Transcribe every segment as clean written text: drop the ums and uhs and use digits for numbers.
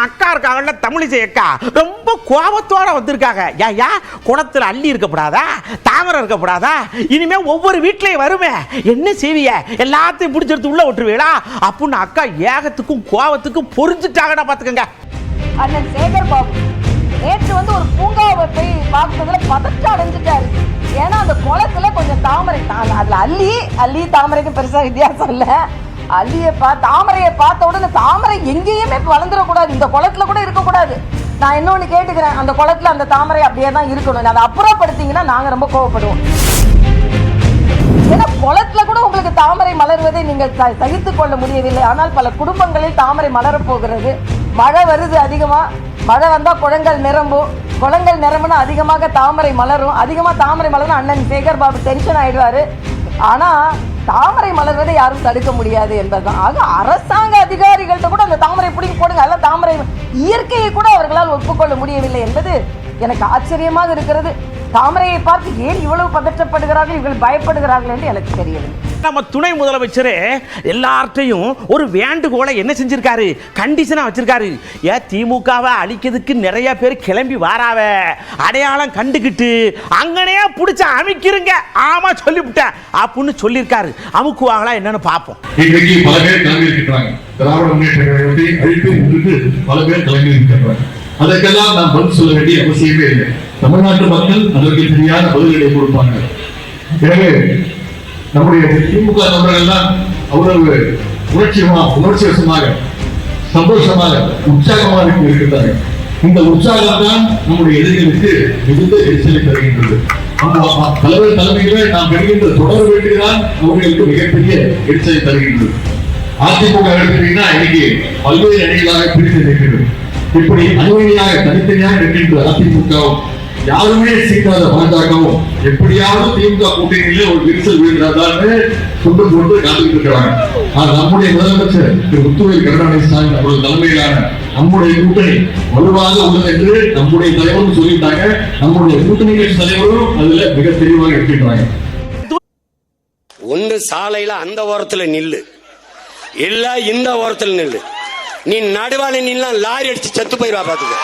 அக்கா இருக்காங்கல்ல தமிழிசை அக்கா ரொம்ப கோபத்தோட வந்திருக்காங்க. ஏயா குளத்துல அள்ளி இருக்கப்படாதா, தாமரை இருக்கப்படாதா? இனிமே ஒவ்வொரு வீட்லயும் வருமே, என்ன செய்விய? எல்லாத்தையும் பிடிச்செடுத்து உள்ள விட்டுருவீங்களா அப்படின்னு அக்கா ஏகத்துக்கும் கோபத்துக்கும் பொறிஞ்சிட்டாங்கடா பாத்துக்கங்க. அண்ணன் சேகர் பாபு நேற்று வந்து ஒரு பூங்காவை போய் பார்த்ததுல பதற்ற அடைஞ்சிட்டாரு. ஏன்னா அந்த குளத்துல கொஞ்சம் தாமரை, அதுல அள்ளி தாமரைக்கு பெருசா வித்தியாசம் இல்ல. தாமரையை பார்த்த உடனே தாமரை எங்கேயுமே வளர்ந்துடக்கூடாது, இந்த குளத்துல கூட இருக்கக்கூடாது. நான் இன்னொன்னு கேட்டுக்கிறேன், அந்த குளத்துல அந்த தாமரை அப்படியே தான் இருக்கணும். அதை அப்புறப்படுத்திங்கன்னா நாங்க ரொம்ப கோவப்படுவோம். ஏன்னா குளத்துல கூட உங்களுக்கு தாமரை மலர்வதை நீங்கள் சகித்துக் கொள்ள முடியவில்லை. ஆனால் பல குடும்பங்களில் தாமரை மலரப் போகிறது. மழை வருது, அதிகமா மழை வந்தா குளங்கள் நிரம்புனா அதிகமாக தாமரை மலரும். தாமரை மலரும் அண்ணன் சேகர் பாபு டென்ஷன் ஆயிடுவாரு. ஆனா தாமரை மலர்வதை யாரும் தடுக்க முடியாது என்பதுதான். ஆக அரசாங்க அதிகாரிகள்கிட்ட கூட அந்த தாமரை பிடிங்கி போடுங்க, அல்ல தாமரை இயற்கையை கூட அவர்களால் ஒப்புக்கொள்ள முடியவில்லை என்பது எனக்கு ஆச்சரியமாக இருக்கிறது. தாமரையை பார்த்து ஏன் இவ்வளவு பதற்றப்படுகிறார்கள், இவர்கள் பயப்படுகிறார்கள் என்று எனக்கு தெரியவில்லை. நம்ம துணை முதலமைச்சர் எல்லார்ட்டையும் ஒரு வேண்டுகோளை என்ன செஞ்சிருக்காரு, கண்டிஷனா வச்சிருக்காரு. திமுகவை அழிக்கிறதுக்கு நிறைய பேர் கிளம்பி வாராவ, அடையாளம் கண்டுகிட்டு அங்கனே பிடிச்ச அமைக்கிறங்க. ஆமா சொல்லிவிட்டேன் அப்படின்னு சொல்லியிருக்காரு. அமுக்குவாங்களா என்னன்னு பார்ப்போம். இன்றைக்கு பல பேர் கிளம்பி இருக்கிறாங்க. திராவிட முன்னேற்ற கழகத்தை அழிப்பதற்கு பல பேர் கிளம்பி இருக்கிறாங்க. அதற்கெல்லாம் நாம் பதில் சொல்ல வேண்டிய அவசியமே இல்லை. தமிழ்நாட்டு மக்கள் அதற்கு சரியான பதில்களை கொடுப்பாங்க. எனவே நம்முடைய திமுக நபர்கள்லாம் அவ்வளவு உணர்ச்சிவசமாக சந்தோஷமாக உற்சாகமாக இருக்கிறார்கள். இந்த உற்சாகம் தான் நம்முடைய எதிரிகளுக்கு மிகுந்த எரிச்சலை தருகின்றது. தலைவர் தலைமையில நாம் பெறுகின்ற தொடர் வேண்டியதான் அவர்களுக்கு மிகப்பெரிய எரிச்சலை தருகின்றது. அதிமுக எடுத்தீங்கன்னா இன்னைக்கு பல்வேறு அணிகளாக பிரித்து நிற்கிறது. இப்படி அணிவணியாக தனித்தனியாக நிற்கின்ற அதிமுகவும் யாருமே சீட்டாத பாஜகவும் எப்படியாவது திமுக கூட்டணியிலே ஒரு விரிசல் வீழ்ந்தாதான்னு கொண்டு கொண்டு காத்துக்கிட்டு இருக்கிறாங்க. நம்முடைய முதலமைச்சர் திரு முத்துவேல் கருணாநிதி அவர்கள் தலைமையிலான நம்முடைய கூட்டணி வலுவாக உள்ளது என்று நம்முடைய தலைவரும் சொல்லிட்டாங்க. நம்முடைய கூட்டணி கட்சி தலைவரும் அதுல மிக தெளிவாக இருக்கின்றாங்க. ஒன்று சாலையில அந்த ஓரத்துல நில்லு, இல்ல இந்த ஓரத்துல நில்லு. நீ நடுவால நின்னா லாரி அடிச்சு செத்து போயிடுவா பாத்துக்க.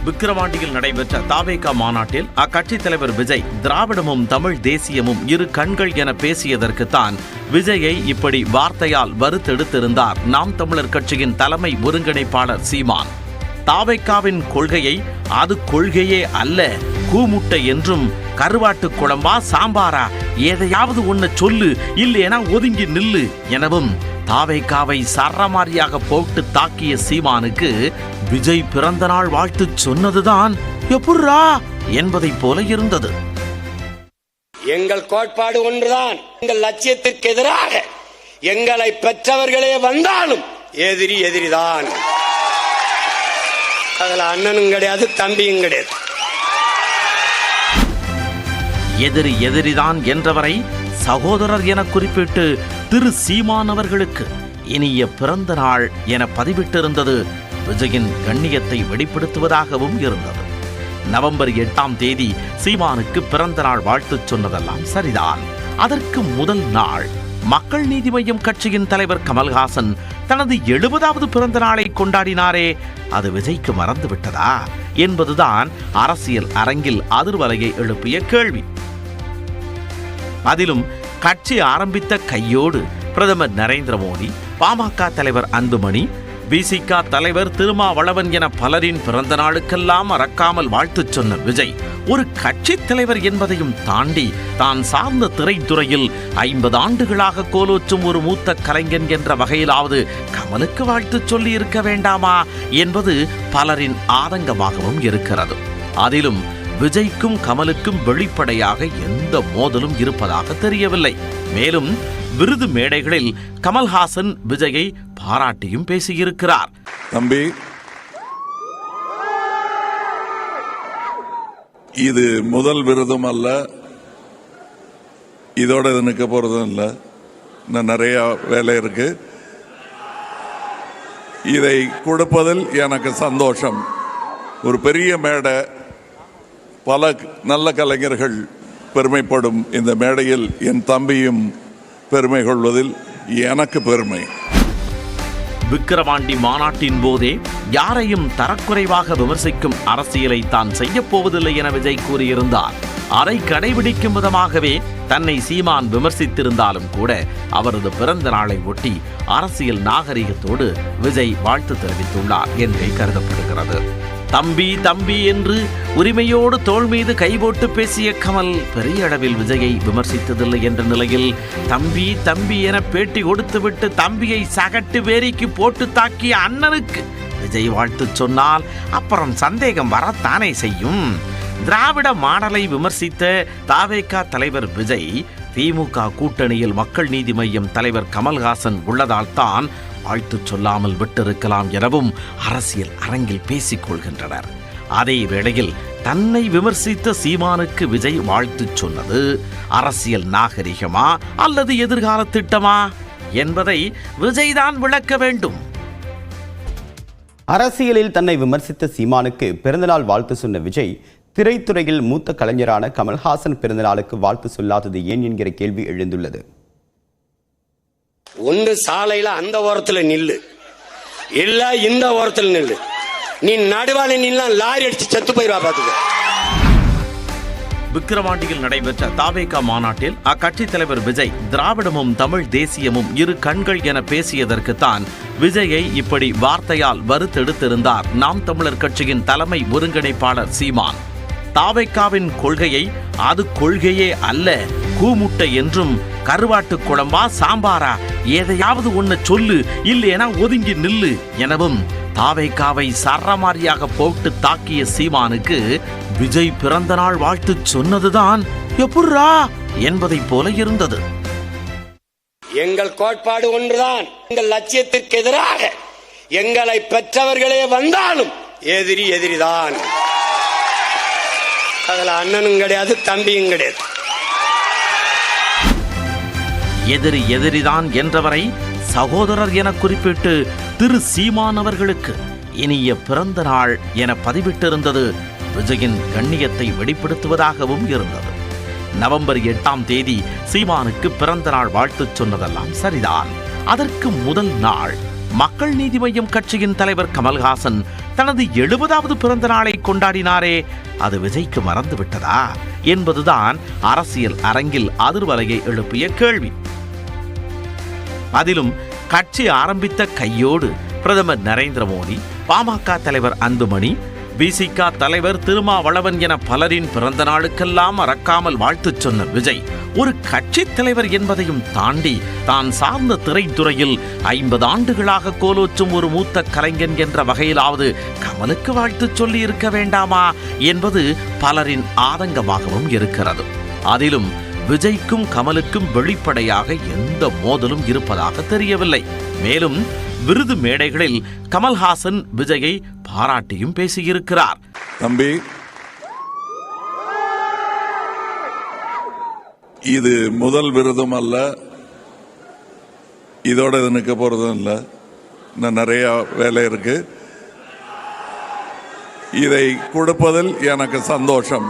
விக்கிரவாண்டியில் நடைபெற்ற தாவேகா மாநாட்டில் அக்கட்சி தலைவர் விஜய் திராவிடமும் தமிழ் தேசியமும் இரு கண்கள் என பேசியதற்குத்தான் விஜயை இப்படி வார்த்தையால் வறுத்தெடுத்திருந்தார் நாம் தமிழர் கட்சியின் தலைமை ஒருங்கிணைப்பாளர் சீமான். தாவேகாவின் கொள்கையை அது கொள்கையே அல்ல, கூமுட்டை என்றும் கருவாட்டு குழம்பா சாம்பாரா எதையாவது ஒன்னு சொல்லு, இல்லையென ஒதுங்கி நில்லு எனவும் தாவேகாவை சரமாரியாக போட்டு தாக்கிய சீமானுக்கு விஜய் பிறந்த நாள் வாழ்த்து சொன்னதுதான் எப்படிரா என்பதை போல இருந்தது. எங்கள் கோட்பாடு ஒன்றுதான். எங்கள் லட்சியத்திற்கு எதிராக எங்களை பெற்றவர்களே வந்தாலும் எதிரிதான். அதுல அண்ணனும் கிடையாது, தம்பியும் கிடையாது. எதிரிதான் என்றவரை சகோதரர் என குறிப்பிட்டு திரு சீமான் அவர்களுக்கு இனிய பிறந்த நாள் என பதிவிட்டிருந்தது விஜயின் கண்ணியத்தை வெளிப்படுத்துவதாகவும் இருந்தது. நவம்பர் 8ஆம் தேதி சீமானுக்கு பிறந்த நாள் வாழ்த்து சொன்னதெல்லாம் சரிதான். அதற்கு முதல் நாள் மக்கள் நீதி மய்யம் கட்சியின் தலைவர் கமல்ஹாசன் தனது 70வது பிறந்த நாளை கொண்டாடினாரே, அது விஜய்க்கு மறந்துவிட்டதா என்பதுதான் அரசியல் அரங்கில் அதிர்வலையை எழுப்பிய கேள்வி. அதிலும் கட்சி ஆரம்பித்த கையோடு பிரதமர் நரேந்திர மோடி, பாமக தலைவர் அன்புமணி, விசிக தலைவர் திருமாவளவன் என பலரின் பிறந்த நாளுக்கெல்லாம் மறக்காமல் வாழ்த்து சொன்ன விஜய் ஒரு கட்சி தலைவர் என்பதையும் தாண்டி தான் சார்ந்த திரைத்துறையில் 50 ஆண்டுகளாக கோலோச்சும் ஒரு மூத்த கலைஞன் என்ற வகையிலாவது கமலுக்கு வாழ்த்து சொல்லி இருக்க வேண்டாமா என்பது பலரின் ஆதங்கமாகவும் இருக்கிறது. அதிலும் விஜய்க்கும் கமலுக்கும் வெளிப்படையாக எந்த மோதலும் இருப்பதாக தெரியவில்லை. மேலும் விருது மேடைகளில் கமல்ஹாசன் விஜயை பாராட்டியும் பேசியிருக்கிறார். தம்பி, இது முதல் விருதும் அல்ல, இதோட இது நிற்க போறதும் இல்லை. இன்னும் நிறைய வேலை இருக்கு. இதை கொடுப்பதில் எனக்கு சந்தோஷம். ஒரு பெரிய மேடை, பல நல்ல கலைஞர்கள் பெருமைப்படும் இந்த மேடையில் என் தம்பியும் பெருமை கொள்வதில் எனக்கு பெருமை. விக்கிரவாண்டி மாநாட்டின் போதே யாரையும் தரக்குறைவாக விமர்சிக்கும் அரசியலை தான் செய்யப் போவதில்லை என விஜய் கூறியிருந்தார். அதை கடைபிடிக்கும் விதமாகவே தன்னை சீமான் விமர்சித்திருந்தாலும் கூட அவரது பிறந்த நாளை ஒட்டி அரசியல் நாகரிகத்தோடு விஜய் வாழ்த்து தெரிவித்துள்ளார் என்றே கருதப்படுகிறது. தம்பி தம்பி என்று உரிமையோடு தோள் மீது கைபோட்டு பேசிய கமல் பெரிய அளவில் விஜயை விமர்சித்ததில்லை என்ற நிலையில் தம்பி தம்பி என பேட்டி கொடுத்துவிட்டு தம்பியை சகட்டு வேரிக்கு போட்டு தாக்கிய அண்ணனுக்கு விஜய் வாழ்த்து சொன்னால் அப்புறம் சந்தேகம் வரத்தானே செய்யும். திராவிட மாடலை விமர்சித்த தாவேகா தலைவர் விஜய் திமுக கூட்டணியில் மக்கள் நீதி மய்யம் தலைவர் கமல்ஹாசன் உள்ளதால் தான் வாழ்த்து சொல்லாமல் விட்டிருக்கலாம் எனவும் அரசியல் அரங்கில் பேசிக் கொள்கின்றனர். அதே வேளையில் தன்னை விமர்சித்த சீமானுக்கு விஜய் வாழ்த்து சொன்னது அரசியல் நாகரிகமா அல்லது எதிர்கால திட்டமா என்பதை விஜய் தான் விளக்க வேண்டும். அரசியலில் தன்னை விமர்சித்த சீமானுக்கு பிறந்தநாள் வாழ்த்து சொன்ன விஜய் திரைத்துறையில் மூத்த கலைஞரான கமல்ஹாசன் பிறந்தநாளுக்கு வாழ்த்து சொல்லாதது ஏன் என்கிற கேள்வி எழுந்துள்ளது. ஒன்று சாலையில அந்த ஓரத்துல நில்லு, இல்ல இந்த ஓரத்துல நில்லு. நீ நடுவால நில்லாம் லாரி அடிச்சு செத்து போயிருவா பாத்துக்க. விக்கிரவாண்டியில் நடைபெற்ற தாவேகா மாநாட்டில் அக்கட்சி தலைவர் விஜய் திராவிடமும் தமிழ் தேசியமும் இரு கண்கள் என பேசியதற்குத்தான் விஜயை இப்படி வார்த்தையால் வறுத்தெடுத்திருந்தார் நாம் தமிழர் கட்சியின் தலைமை ஒருங்கிணைப்பாளர் சீமான். தாவேகாவின் கொள்கையை அது கொள்கையே அல்ல, கூமுட்டை என்றும் கருவாட்டு குழம்பா சாம்பாரா எதையாவது ஒன்னு சொல்லு, இல்லையென ஒதுங்கி நில்லு எனவும் தாவேகாவை சரமாரியாக போட்டு தாக்கிய சீமானுக்கு விஜய் பிறந்த நாள் வாழ்த்து சொன்னதுதான் எப்படிரா என்பதை போல இருந்தது. எங்கள் கோட்பாடு ஒன்றுதான். எங்கள் லட்சியத்திற்கு எதிராக எங்களை பெற்றவர்களே வந்தாலும் எதிரி எதிரிதான். அதுல அண்ணனும் கிடையாது, தம்பியும் கிடையாது. எதிரி எதிரிதான் என்றவரை சகோதரர் என குறிப்பிட்டு திரு சீமான் அவர்களுக்கு இனிய பிறந்த நாள் என பதிவிட்டிருந்தது விஜயின் கண்ணியத்தை வெளிப்படுத்துவதாகவும் இருந்தது. நவம்பர் 8ஆம் தேதி சீமானுக்கு பிறந்த நாள் வாழ்த்து சொன்னதெல்லாம் சரிதான். அதற்கு முதல் நாள் மக்கள் நீதி மய்யம் கட்சியின் தலைவர் கமல்ஹாசன் தனது 70வது பிறந்த நாளை கொண்டாடினாரே, அது விஜய்க்கு மறந்துவிட்டதா என்பதுதான் அரசியல் அரங்கில் அதிர்வலையை எழுப்பிய கேள்வி. அதிலும் கட்சி ஆரம்பித்த கையோடு பிரதமர் நரேந்திர மோடி, பாமக தலைவர் அன்புமணி, விசிக தலைவர் திருமாவளவன் என பலரின் பிறந்த நாளுக்கெல்லாம் மறக்காமல் வாழ்த்து சொன்ன விஜய் ஒரு கட்சி தலைவர் என்பதையும் தாண்டி தான் சார்ந்த திரைத்துறையில் 50 ஆண்டுகளாக கோலோச்சும் ஒரு மூத்த கலைஞன் என்ற வகையிலாவது கமலுக்கு வாழ்த்து சொல்லி இருக்க வேண்டாமா என்பது பலரின் ஆதங்கமாகவும் இருக்கிறது. அதிலும் விஜய்க்கும் கமலுக்கும் வெளிப்படையாக எந்த மோதலும் இருப்பதாக தெரியவில்லை. மேலும் விருது மேடைகளில் கமல்ஹாசன் விஜயை பாராட்டியும் பேசியிருக்கிறார். தம்பி, இது முதல் விருதும் அல்ல, இதோட இது நிற்க போறதும் இல்லை. இன்னும் நிறைய வேலை இருக்கு. இதை கொடுப்பதில் எனக்கு சந்தோஷம்.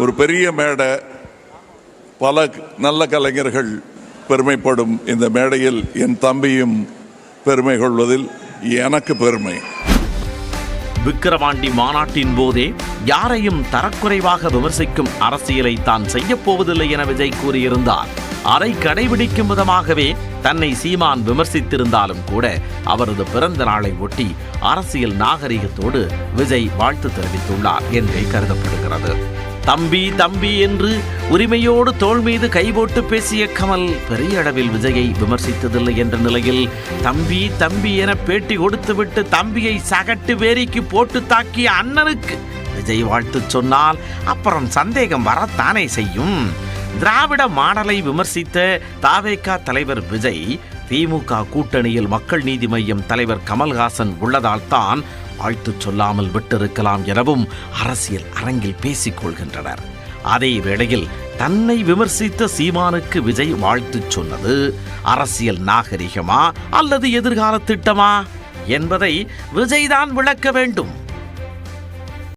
ஒரு பெரிய மேடை, பல நல்ல கலைஞர்கள் பெருமைப்படும் இந்த மேடையில் என் தம்பியும் பெருமை கொள்வதில் எனக்கு பெருமை. விக்கிரவாண்டி மாநாட்டின் போதே யாரையும் தரக்குறைவாக விமர்சிக்கும் அரசியலை தான் செய்யப் போவதில்லை என விஜய் கூறியிருந்தார். அதை கடைபிடிக்கும் விதமாகவே தன்னை சீமான் விமர்சித்திருந்தாலும் கூட அவரது பிறந்த நாளை ஒட்டி அரசியல் நாகரிகத்தோடு விஜய் வாழ்த்து தெரிவித்துள்ளார் என்றே கருதப்படுகிறது. தம்பி தம்பி என்று உரிமையோடு தோள் மீது கைபோட்டு பேசிய கமல் பெரிய அளவில் விஜயை விமர்சித்ததில்லை என்ற நிலையில் தம்பி தம்பி என பேட்டி கொடுத்துவிட்டு தம்பியை சகட்டு வேரிக்கு போட்டு தாக்கிய அண்ணனுக்கு விஜய் வாழ்த்து சொன்னால் அப்புறம் சந்தேகம் வரத்தானே செய்யும். திராவிட மாடலை விமர்சித்த தாவேகா தலைவர் விஜய் திமுக கூட்டணியில் மக்கள் நீதி மய்யம் தலைவர் கமல்ஹாசன் உள்ளதால் தான் வாழ்த்து சொல்லாமல் விட்டிருக்கலாம் எனவும் அரசியல் அரங்கில் பேசிக் கொள்கின்றனர். அதே வேளையில் தன்னை விமர்சித்த சீமானுக்கு விஜய் வாழ்த்து சொன்னது அரசியல் நாகரிகமா அல்லது எதிர்கால திட்டமா என்பதை விஜய் தான் விளக்க வேண்டும்.